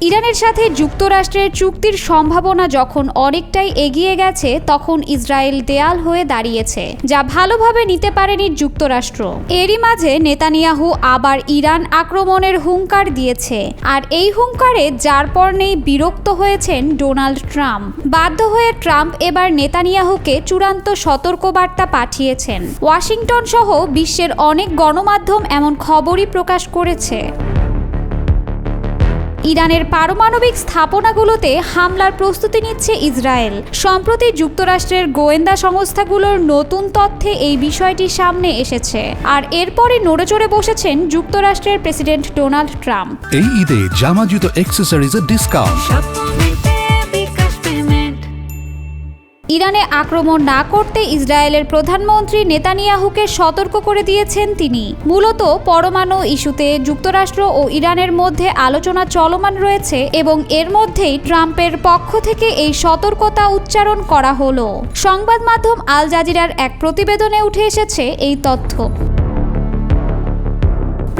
ইরানের সাথে যুক্তরাষ্ট্রের চুক্তির সম্ভাবনা যখন অনেকটাই এগিয়ে গেছে, তখন ইসরায়েল দেয়াল হয়ে দাঁড়িয়েছে, যা ভালোভাবে নিতে পারেনি যুক্তরাষ্ট্র। এরই মাঝে নেতানিয়াহু আবার ইরান আক্রমণের হুঙ্কার দিয়েছে, আর এই হুঙ্কারে যার পর নেই বিরক্ত হয়েছেন ডোনাল্ড ট্রাম্প। বাধ্য হয়ে ট্রাম্প এবার নেতানিয়াহুকে চূড়ান্ত সতর্কবার্তা পাঠিয়েছেন। ওয়াশিংটন সহ বিশ্বের অনেক গণমাধ্যম এমন খবরই প্রকাশ করেছে। ইরানের পারমাণবিক স্থাপনাগুলোতে হামলার প্রস্তুতি নিচ্ছে ইসরায়েল। সম্প্রতি যুক্তরাষ্ট্রের গোয়েন্দা সংস্থাগুলোর নতুন তথ্যে এই বিষয়টি সামনে এসেছে, আর এরপরই নড়েচড়ে বসেছেন যুক্তরাষ্ট্রের প্রেসিডেন্ট ডোনাল্ড ট্রাম্প। এই ঈদে জামা জুতো অ্যাক্সেসরিজের ডিসকাউন্ট। ইরানে আক্রমণ না করতে ইসরায়েলের প্রধানমন্ত্রী নেতানিয়াহুকে সতর্ক করে দিয়েছেন তিনি। মূলত পরমাণু ইস্যুতে যুক্তরাষ্ট্র ও ইরানের মধ্যে আলোচনা চলমান রয়েছে এবং এর মধ্যেই ট্রাম্পের পক্ষ থেকে এই সতর্কতা উচ্চারণ করা হলো। সংবাদ মাধ্যম আল জাজিরার এক প্রতিবেদনে উঠে এসেছে এই তথ্য।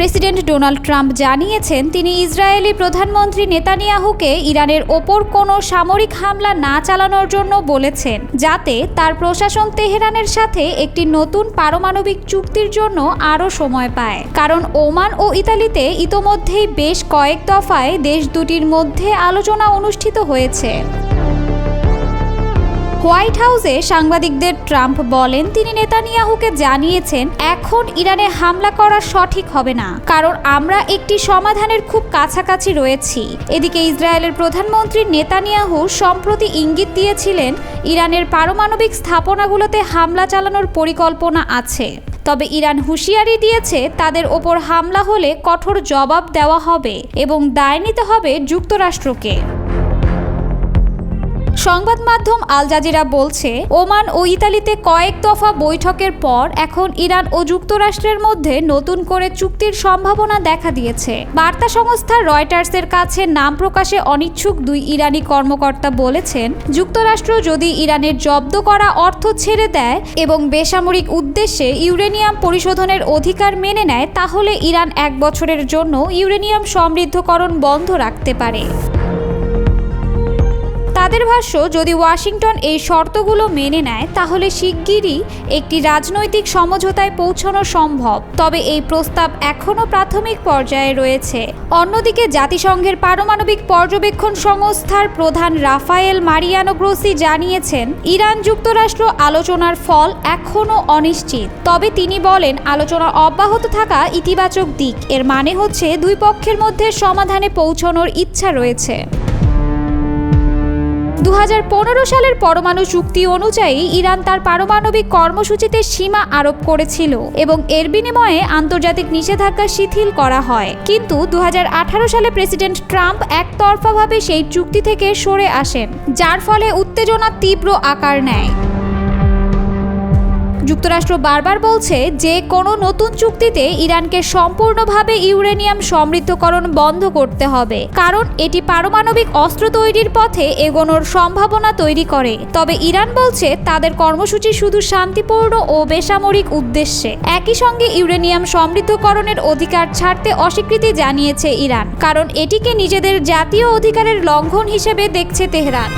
প্রেসিডেন্ট ডোনাল্ড ট্রাম্প জানিয়েছেন তিনি ইসরায়েলি প্রধানমন্ত্রী নেতানিয়াহুকে ইরানের ওপর কোনো সামরিক হামলা না চালানোর জন্য বলেছেন, যাতে তার প্রশাসন তেহরানের সাথে একটি নতুন পারমাণবিক চুক্তির জন্য আরও সময় পায়। কারণ ওমান ও ইতালিতে ইতোমধ্যেই বেশ কয়েক দফায় দেশ দুটির মধ্যে আলোচনা অনুষ্ঠিত হয়েছে। হোয়াইট হাউসে সাংবাদিকদের ট্রাম্প বলেন তিনি নেতানিয়াহুকে জানিয়েছেন এখন ইরানে হামলা করা সঠিক হবে না, কারণ আমরা একটি সমাধানের খুব কাছাকাছি রয়েছি। এদিকে ইসরায়েলের প্রধানমন্ত্রী নেতানিয়াহু সম্প্রতি ইঙ্গিত দিয়েছিলেন ইরানের পারমাণবিক স্থাপনাগুলোতে হামলা চালানোর পরিকল্পনা আছে। তবে ইরান হুঁশিয়ারি দিয়েছে তাদের ওপর হামলা হলে কঠোর জবাব দেওয়া হবে এবং দায় নিতে হবে যুক্তরাষ্ট্রকে। সংবাদ মাধ্যম আল জাজিরা বলছে, ওমান ও ইতালিতে কয়েক দফা বৈঠকের পর এখন ইরান ও যুক্তরাষ্ট্রের মধ্যে নতুন করে চুক্তির সম্ভাবনা দেখা দিয়েছে। বার্তা সংস্থা রয়টার্সের কাছে নাম প্রকাশে অনিচ্ছুক দুই ইরানি কর্মকর্তা বলেছেন, যুক্তরাষ্ট্র যদি ইরানের জব্দ করা অর্থ ছেড়ে দেয় এবং বেসামরিক উদ্দেশ্যে ইউরেনিয়াম পরিশোধনের অধিকার মেনে নেয়, তাহলে ইরান 1 বছরের জন্য ইউরেনিয়াম সমৃদ্ধকরণ বন্ধ রাখতে পারে। তাদের ভাষ্য, যদি ওয়াশিংটন এই শর্তগুলো মেনে নেয় তাহলে শিগগিরই একটি রাজনৈতিক সমঝোতায় পৌঁছানো সম্ভব। তবে এই প্রস্তাব এখনও প্রাথমিক পর্যায়ে রয়েছে। অন্যদিকে জাতিসংঘের পারমাণবিক পর্যবেক্ষণ সংস্থার প্রধান রাফায়েল মারিয়ানো গ্রোসি জানিয়েছেন ইরান যুক্তরাষ্ট্র আলোচনার ফল এখনও অনিশ্চিত। তবে তিনি বলেন আলোচনা অব্যাহত থাকা ইতিবাচক দিক। এর মানে হচ্ছে দুই পক্ষের মধ্যে সমাধানে পৌঁছানোর ইচ্ছা রয়েছে। 2015 সালের পরমাণু চুক্তি অনুযায়ী ইরান তার পারমাণবিক কর্মসূচিতে সীমা আরোপ করেছিল এবং এর বিনিময়ে আন্তর্জাতিক নিষেধাজ্ঞা শিথিল করা হয়। কিন্তু 2018 সালে প্রেসিডেন্ট ট্রাম্প একতরফাভাবে সেই চুক্তি থেকে সরে আসেন, যার ফলে উত্তেজনা তীব্র আকার নেয়। যুক্তরাষ্ট্র বারবার বলছে যে কোনো নতুন চুক্তিতে ইরানকে সম্পূর্ণভাবে ইউরেনিয়াম সমৃদ্ধকরণ বন্ধ করতে হবে, কারণ এটি পারমাণবিক অস্ত্র তৈরির পথে এগোনোর সম্ভাবনা তৈরি করে। তবে ইরান বলছে তাদের কর্মসূচি শুধু শান্তিপূর্ণ ও বেসামরিক উদ্দেশ্যে। একই সঙ্গে ইউরেনিয়াম সমৃদ্ধকরণের অধিকার ছাড়তে অস্বীকৃতি জানিয়েছে ইরান, কারণ এটিকে নিজেদের জাতীয় অধিকারের লঙ্ঘন হিসেবে দেখছে তেহরান।